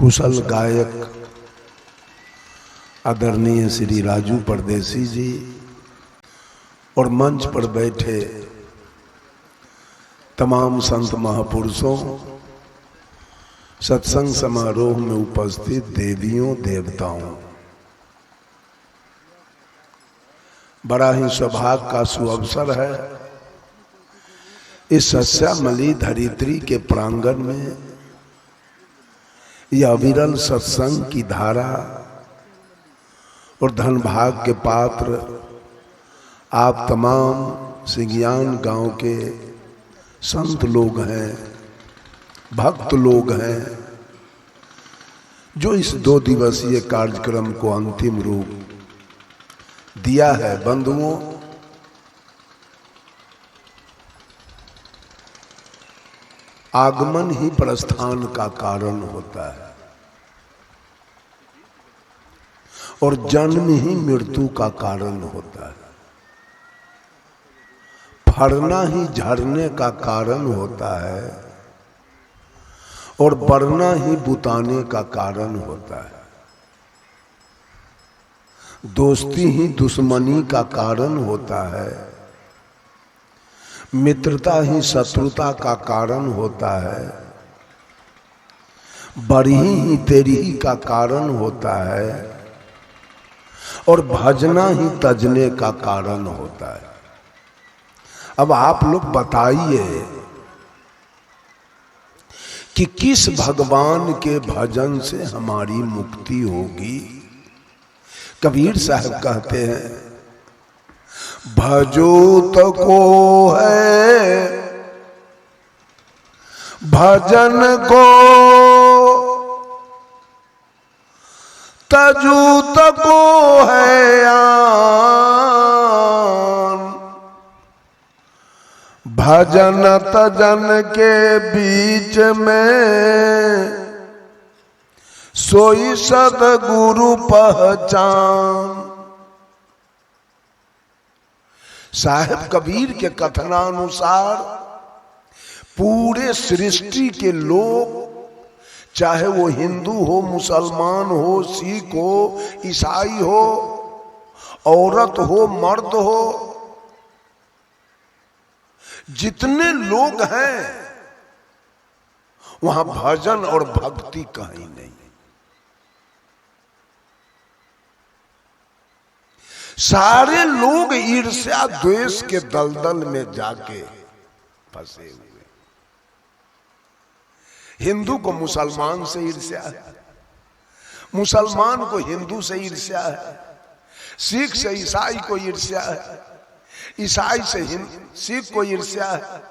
कुशल गायक आदरणीय श्री राजू परदेसी जी और मंच पर बैठे तमाम संत महापुरुषों, सत्संग समारोह में उपस्थित देवियों देवताओं, बड़ा ही सौभाग्य का सुअवसर है इस सस्यामली धरित्री के प्रांगण में यह अविरल सत्संग की धारा और धन भाग के पात्र आप तमाम सिंगियान गांव के संत लोग हैं, भक्त लोग हैं, जो इस 2 दिवसीय कार्यक्रम को अंतिम रूप दिया है। बंधुओं, आगमन ही प्रस्थान का कारण होता है और जन्म ही मृत्यु का कारण होता है। फरना ही झरने का कारण होता है और बढ़ना ही बुताने का कारण होता है। दोस्ती ही दुश्मनी का कारण होता है, मित्रता ही शत्रुता का कारण होता है, बड़ी ही तेरी ही का कारण होता है और भजना ही तजने का कारण होता है। अब आप लोग बताइए कि किस भगवान के भजन से हमारी मुक्ति होगी। कबीर साहब कहते हैं, भजो तो को है भजन को, तजू तो को है आन, भजन तजन के बीच में सोई सद्गुरु पहचान। साहिब कबीर के कथनानुसार पूरे सृष्टि के लोग, चाहे वो हिंदू हो, मुसलमान हो, सिख हो, ईसाई हो, औरत हो, मर्द हो, जितने लोग हैं वहां भजन और भक्ति कहीं नहीं। सारे लोग ईर्ष्या द्वेष के दलदल में जाके फंसे हुए। हिंदू को मुसलमान से ईर्ष्या है, मुसलमान को हिंदू से ईर्ष्या है, सिख से ईसाई को ईर्ष्या है, ईसाई से सिख को ईर्ष्या है,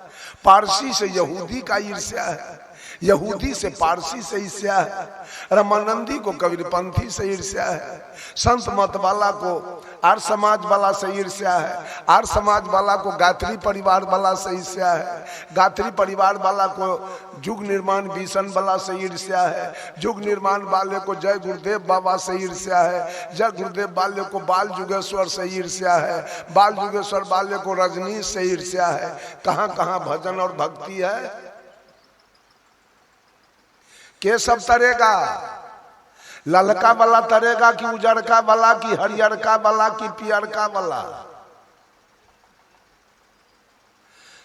पारसी से यहूदी का ईर्ष्या है, यहूदी से पारसी से ईर्ष्या है, रामानंदी को कबीरपंथी से ईर्ष्या है, संत मत वाला को आर्य समाज वाला से ईर्ष्या है, आर्य समाज वाला को गायत्री परिवार वाला से ईर्ष्या है, गायत्री परिवार वाला को युग निर्माण मिशन वाला से ईर्ष्या है, युग निर्माण वाले को जय गुरुदेव बाबा से ईर्ष्या है, जय गुरुदेव वाले को बाल युगेश्वर से ईर्ष्या है, बाल युगेश्वर वाले को रजनीश से ईर्ष्या है। कहां कहां भजन और भक्ति है? के सब तरेगा? ललका वाला तरेगा कि उजरका वाला कि हरियरका वाला कि पियरका वाला?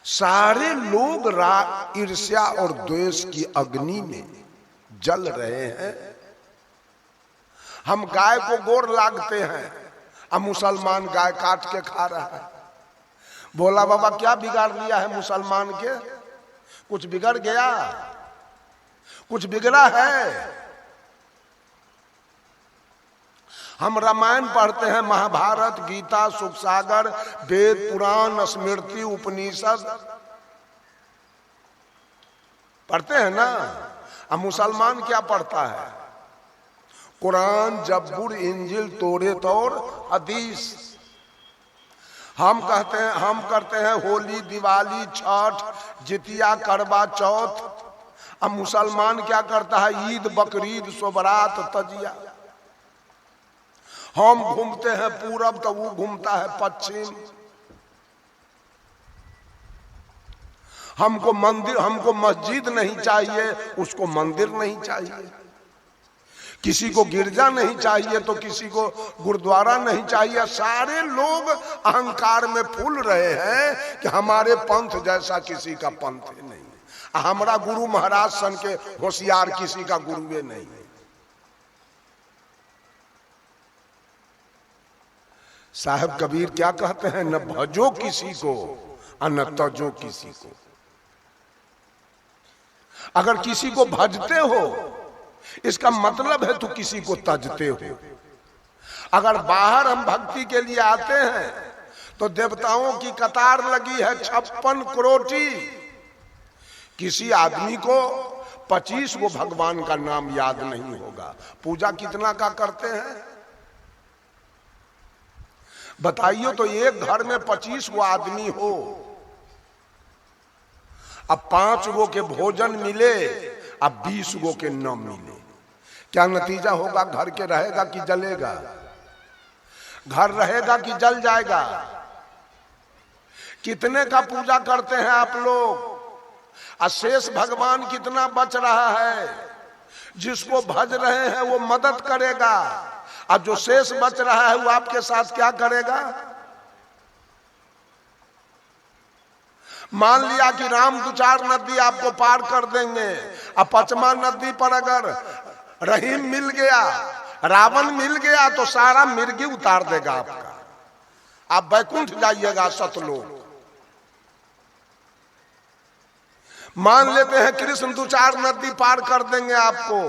सारे लोग ईर्ष्या और द्वेष की अग्नि में जल रहे हैं। हम गाय को गोर लागते हैं, अब मुसलमान गाय काट के खा रहा है। भोला बाबा क्या बिगाड़ दिया है मुसलमान के? कुछ बिगड़ गया? कुछ बिगड़ा है? हम रामायण पढ़ते हैं, महाभारत, गीता, सुख सागर, वेद, पुराण, स्मृति, उपनिषद पढ़ते हैं ना। अब मुसलमान क्या पढ़ता है? कुरान, जब्बूर, इंजिल, तौरेत और हदीस। हम करते हैं होली, दिवाली, छठ, जितिया, करवा चौथ। अब मुसलमान क्या करता है? ईद, बकरीद, सोबरात, तजिया। हम घूमते हैं पूरब तो वो घूमता है पश्चिम। हमको मस्जिद नहीं चाहिए, उसको मंदिर नहीं चाहिए। किसी को गिरजा नहीं चाहिए तो किसी को गुरुद्वारा नहीं चाहिए। सारे लोग अहंकार में फूल रहे हैं कि हमारे पंथ जैसा किसी का पंथ नहीं है, हमारा गुरु महाराज सन के होशियार किसी का गुरुए नहीं है। साहब कबीर क्या कहते हैं, न भजो किसी को और न तजो किसी को। अगर किसी को भजते हो इसका मतलब है तो किसी को तजते हो। अगर बाहर हम भक्ति के लिए आते हैं तो देवताओं की कतार लगी है 56 करोटी। किसी आदमी को 25 को भगवान का नाम याद नहीं होगा। पूजा कितना का करते हैं बताइए तो। एक घर में 25 गो आदमी हो, अब 5 गो के भोजन मिले, अब 20 गो के न मिले, क्या नतीजा होगा? घर के रहेगा कि जलेगा? घर रहेगा कि जल जाएगा? कितने का पूजा करते हैं आप लोग? अशेष भगवान कितना बच रहा है? जिसको भज रहे हैं वो मदद करेगा, और जो शेष बच रहा है वो आपके साथ क्या करेगा? मान लिया कि राम 2-4 नदी आपको पार कर देंगे, अब 5वां नदी पर अगर रहीम मिल गया, रावण मिल गया, तो सारा मिर्गी उतार देगा आपका, आप बैकुंठ जाइएगा सतलोक। मान लेते हैं कृष्ण 2-4 नदी पार कर देंगे आपको,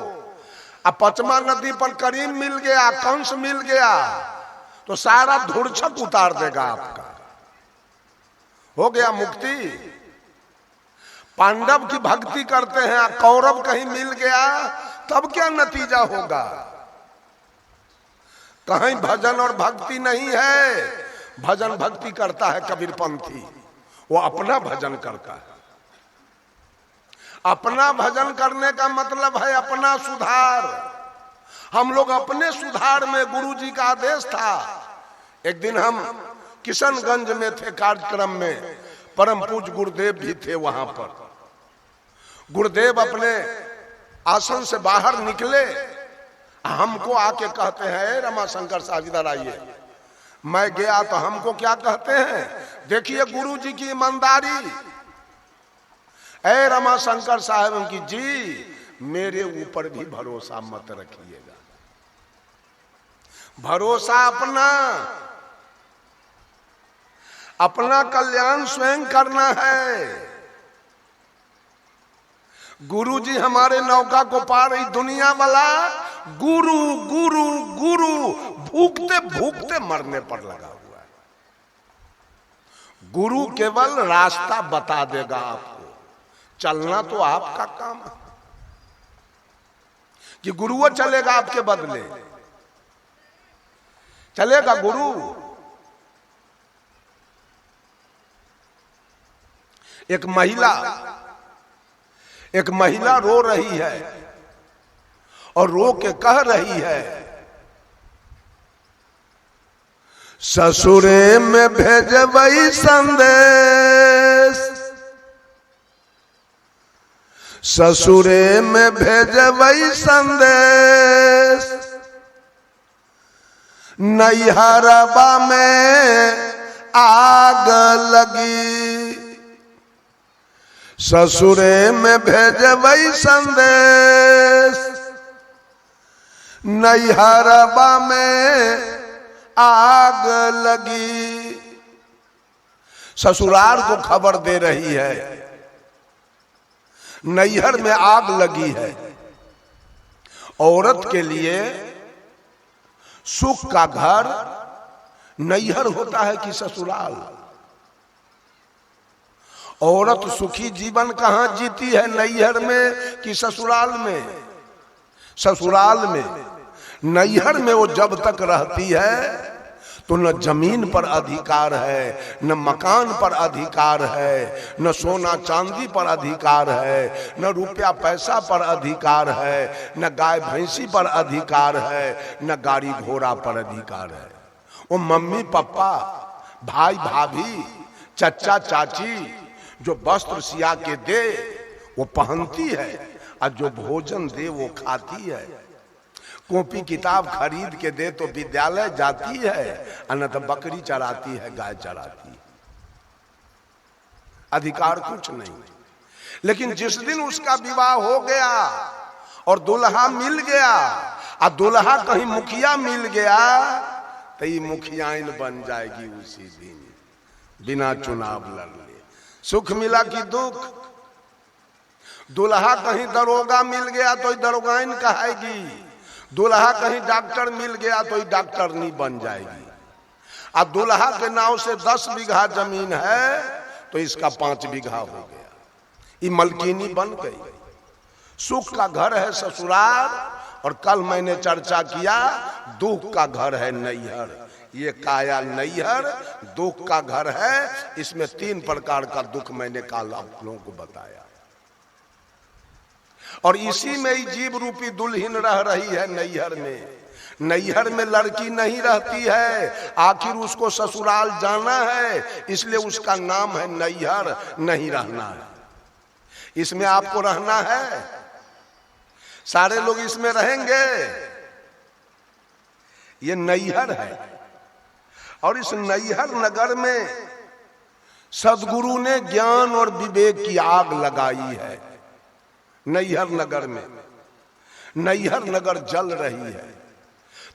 अब 5वां नदी पर करीम मिल गया, कंस मिल गया, तो सारा धूर्छक उतार देगा आपका, हो गया मुक्ति। पांडव की भक्ति करते हैं, कौरव कहीं मिल गया तब क्या नतीजा होगा? कहीं भजन और भक्ति नहीं है। भजन भक्ति करता है कबीरपंथी, वो अपना भजन करता है। अपना भजन करने का मतलब है अपना सुधार। हम लोग अपने सुधार में, गुरु जी का आदेश था। एक दिन हम किशनगंज में थे कार्यक्रम में, परम पूज्य गुरुदेव भी थे वहां पर। गुरुदेव अपने आसन से बाहर निकले, हमको आके कहते हैं रमाशंकर साहब इधर आइए। मैं गया तो हमको क्या कहते हैं, देखिए गुरु जी की ईमानदारी। ऐ रमाशंकर साहब उनकी जी, मेरे ऊपर भी भरोसा मत रखिएगा, भरोसा अपना कल्याण स्वयं करना है। गुरु जी हमारे नौका को पार, दुनिया वाला गुरु गुरु गुरु भूखते भूखते मरने पर लगा हुआ है। गुरु केवल रास्ता बता देगा आपको, चलना तो आपका काम है कि गुरुओं चलेगा आपके बदले, चलेगा गुरु। एक महिला रो रही है और रो के कह रही है, ससुरे में भेजबई संदेश, ससुरे में भेजबई संदेश, नैहरबा में आग लगी, ससुरे में भेजबई संदेश, नैहरबा में आग लगी। ससुराल को खबर दे रही है, नैहर में आग लगी है। औरत के लिए सुख का घर नैहर होता है कि ससुराल? औरत सुखी जीवन कहां जीती है, नैहर में कि ससुराल में? ससुराल में। नैहर में वो जब तक रहती है तो न जमीन पर अधिकार है, न मकान पर अधिकार है, न सोना चांदी पर अधिकार है, न रुपया पैसा पर अधिकार है, न गाय भैंसी पर अधिकार है, न गाड़ी घोड़ा पर अधिकार है। वो मम्मी पापा, भाई भाभी, चचा चाची जो वस्त्र सिया के दे वो पहनती है, और जो भोजन दे वो खाती है। कॉपी किताब खरीद के दे तो विद्यालय जाती है, अन्यथा बकरी चराती है, गाय चराती है। अधिकार कुछ नहीं। लेकिन जिस दिन उसका विवाह हो गया और दुल्हा मिल गया, और दुल्हा कहीं मुखिया मिल गया, तो ये मुखियाइन बन जाएगी उसी दिन, बिना चुनाव लड़ ले। सुख मिला कि दुख। दुल्हा कहीं दरोगा मिल गया तो दरोगाइन कहेगी, दुल्हा कहीं डॉक्टर मिल गया तो डॉक्टरनी बन जाएगी। और दुल्हा के नाव से 10 बीघा जमीन है तो इसका 5 बीघा हो गया, ये मलकिनी बन गई। सुख का घर है ससुराल, और कल मैंने चर्चा किया दुख का घर है नैहर। ये काया नैहर दुख का घर है। इसमें 3 प्रकार का दुख मैंने कल आप लोगों को बताया, और इसी में ही जीव रूपी दुल्हन रह रही है नैहर में। नैहर में लड़की नहीं रहती है, आखिर उसको ससुराल जाना है, इसलिए उसका नाम है नैहर। नहीं रहना है इसमें, आपको रहना है, सारे लोग इसमें रहेंगे। ये नैहर है, और इस नैहर नगर में सदगुरु ने ज्ञान और विवेक की आग लगाई है। नैहर नगर में, नैहर नगर जल रही है।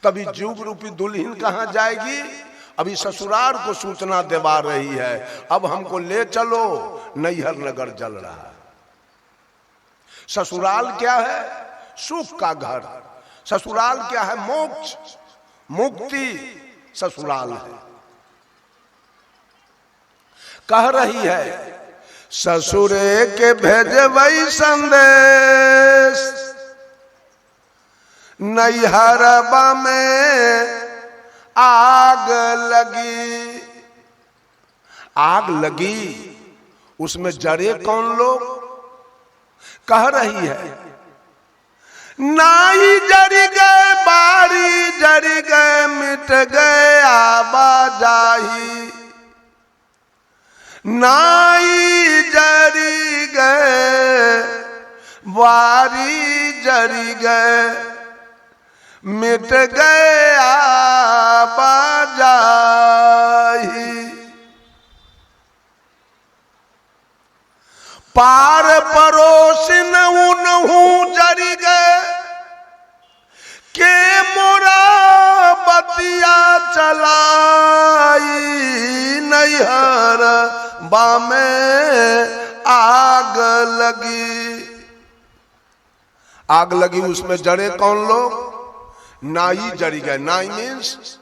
तभी जुग रूपी दुल्हन कहां जाएगी? अभी ससुराल को सूचना देवा रही है, अब हमको ले चलो, नैहर नगर जल रहा है। ससुराल क्या है? सुख का घर। ससुराल क्या है? मोक्ष, मुक्ति ससुराल है। कह रही है ससुरे के भेजवई संदेश, नैहरबा में आग लगी। आग लगी, उसमें जरे कौन लोग? कह रही है नाई जरी गए, बारी जरी गए, मिट गए आवाजाही। नाई जरी गए, बारी जरी गए, मिट गए आवाजाही। पार परोसिन उनहू जरी गए, के मोरा बतिया चलाई। नैहर बामे आग लगी। आग लगी, उसमें जड़े कौन लोग? नाई जरी गए। नाई मीन्स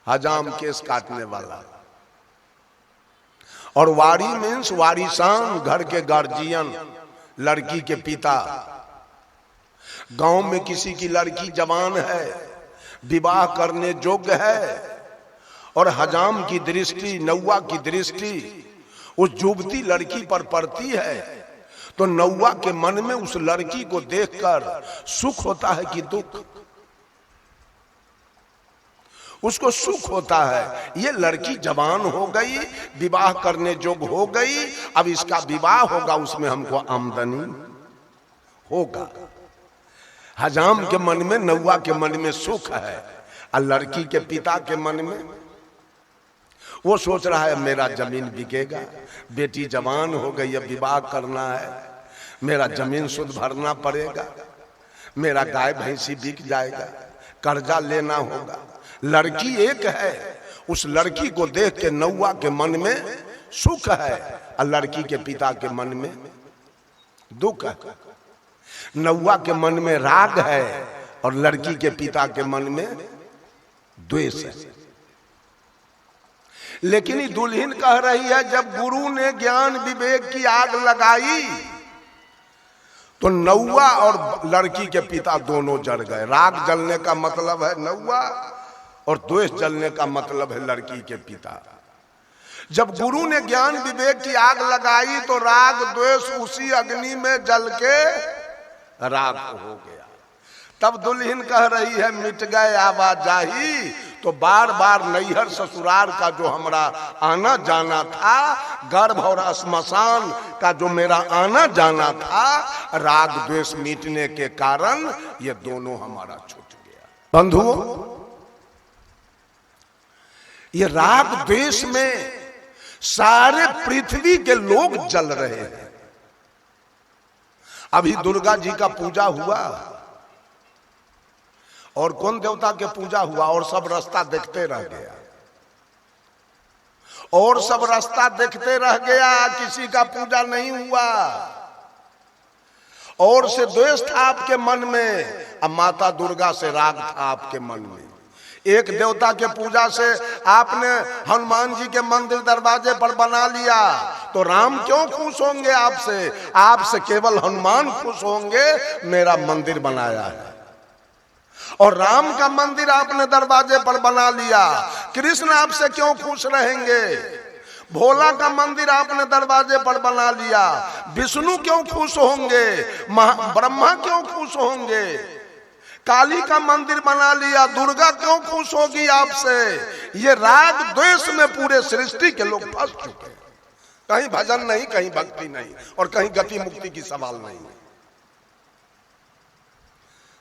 हजाम केस काटने वाला, और वारी मीन्स वारिसान, घर के गार्जियन, लड़की के पिता। गांव में किसी की लड़की जवान है, विवाह करने योग्य है, और हजाम की दृष्टि, नौवा की दृष्टि उस युवती लड़की पर पड़ती है, तो नौवा के मन में उस लड़की को देखकर सुख होता है कि दुख? उसको सुख होता है। ये लड़की जवान हो गई, विवाह करने योग्य हो गई, अब इसका विवाह होगा, उसमें हमको आमदनी होगा। हजाम के मन में, नौवा के मन में सुख है, और लड़की के पिता के मन में वो सोच रहा है मेरा जमीन बिकेगा, बेटी जवान हो गई, अब विवाह करना है, मेरा जमीन शुद्ध भरना पड़ेगा, मेरा गाय भैंसी बिक जाएगा, कर्जा लेना होगा। लड़की एक है, उस लड़की को देख के नौवा के मन में सुख है, और लड़की के पिता के मन में दुख है। नौवा के मन में राग है, और लड़की के पिता के मन में द्वेष है। लेकिन ये दुल्हन कह रही है जब गुरु ने ज्ञान विवेक की आग लगाई तो नौवा और लड़की के पिता दोनों जल गए। राग जलने का मतलब है नौवा, और द्वेष जलने का मतलब है लड़की के पिता। जब गुरु ने ज्ञान विवेक की आग लगाई तो राग द्वेष उसी अग्नि में जल के राग हो गया। तब दुल्हन कह रही है मिट गए आवाजाही, तो बार बार नैहर ससुराल का जो हमारा आना जाना था, गर्भ और श्मशान का जो मेरा आना जाना था, राग द्वेष मिटने के कारण ये दोनों हमारा छूट गया। बंधुओं, ये राग द्वेष में सारे पृथ्वी के लोग जल रहे हैं। अभी दुर्गा जी का पूजा हुआ और कौन देवता के पूजा हुआ, और सब रास्ता देखते रह गया, और सब रास्ता देखते रह गया, किसी का पूजा नहीं हुआ। और से द्वेष था आपके मन में, अब माता दुर्गा से राग था आपके मन में। एक देवता के पूजा से आपने हनुमान जी के मंदिर दरवाजे पर बना लिया, तो राम क्यों खुश होंगे आपसे? आपसे केवल हनुमान खुश होंगे, मेरा मंदिर बनाया है। और राम का मंदिर आपने दरवाजे पर बना लिया, कृष्ण आपसे क्यों खुश रहेंगे? भोला का मंदिर आपने दरवाजे पर बना लिया, विष्णु क्यों खुश होंगे? ब्रह्मा क्यों खुश होंगे? काली का मंदिर बना लिया, दुर्गा क्यों खुश होगी आपसे? ये राग द्वेष में पूरे सृष्टि के लोग फंस चुके हैं। कहीं भजन नहीं, कहीं भक्ति नहीं, और कहीं गति मुक्ति की सवाल नहीं,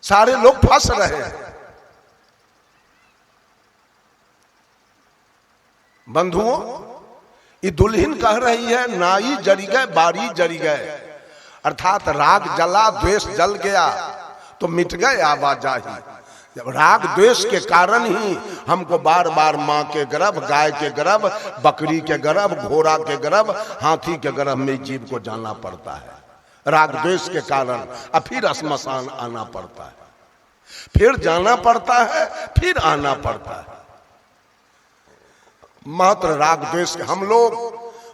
सारे लोग फंस रहे हैं। बंधुओं, ये दुल्हन कह रही है नाई जरी गए बारी जरी गए, अर्थात राग जला, द्वेष जल गया तो मिट गए आवाजाही। जब राग द्वेष के कारण ही हमको बार बार माँ के गर्भ, गाय के गर्भ, बकरी के गर्भ, घोड़ा के गर्भ, हाथी के गर्भ में जीव को जाना पड़ता है। राग द्वेष के कारण अब फिर श्मशान आना पड़ता है, फिर जाना पड़ता है, फिर आना पड़ता है। मात्र राग द्वेष के हम लोग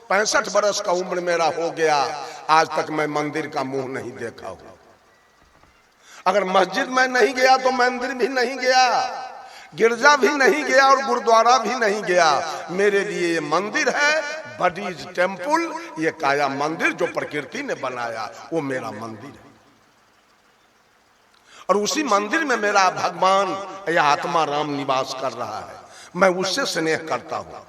65 वर्ष का उम्र मेरा हो गया, आज तक मैं मंदिर का मुंह नहीं देखा हूं। अगर मस्जिद में नहीं गया तो मंदिर भी नहीं गया, गिरजा भी नहीं गया और गुरुद्वारा भी नहीं गया। मेरे लिए ये मंदिर है, बडीज टेम्पल, ये काया मंदिर जो प्रकृति ने बनाया, वो मेरा मंदिर है। और उसी मंदिर में मेरा भगवान या आत्मा राम निवास कर रहा है, मैं उससे स्नेह करता हूं।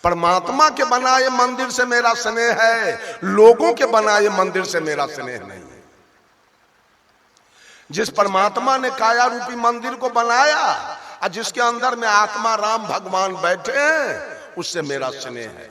परमात्मा के बनाए मंदिर से मेरा स्नेह है, लोगों के बनाए मंदिर से मेरा स्नेह नहीं है। जिस परमात्मा ने काया रूपी मंदिर को बनाया और जिसके अंदर में आत्मा राम भगवान बैठे हैं, उससे मेरा स्नेह है।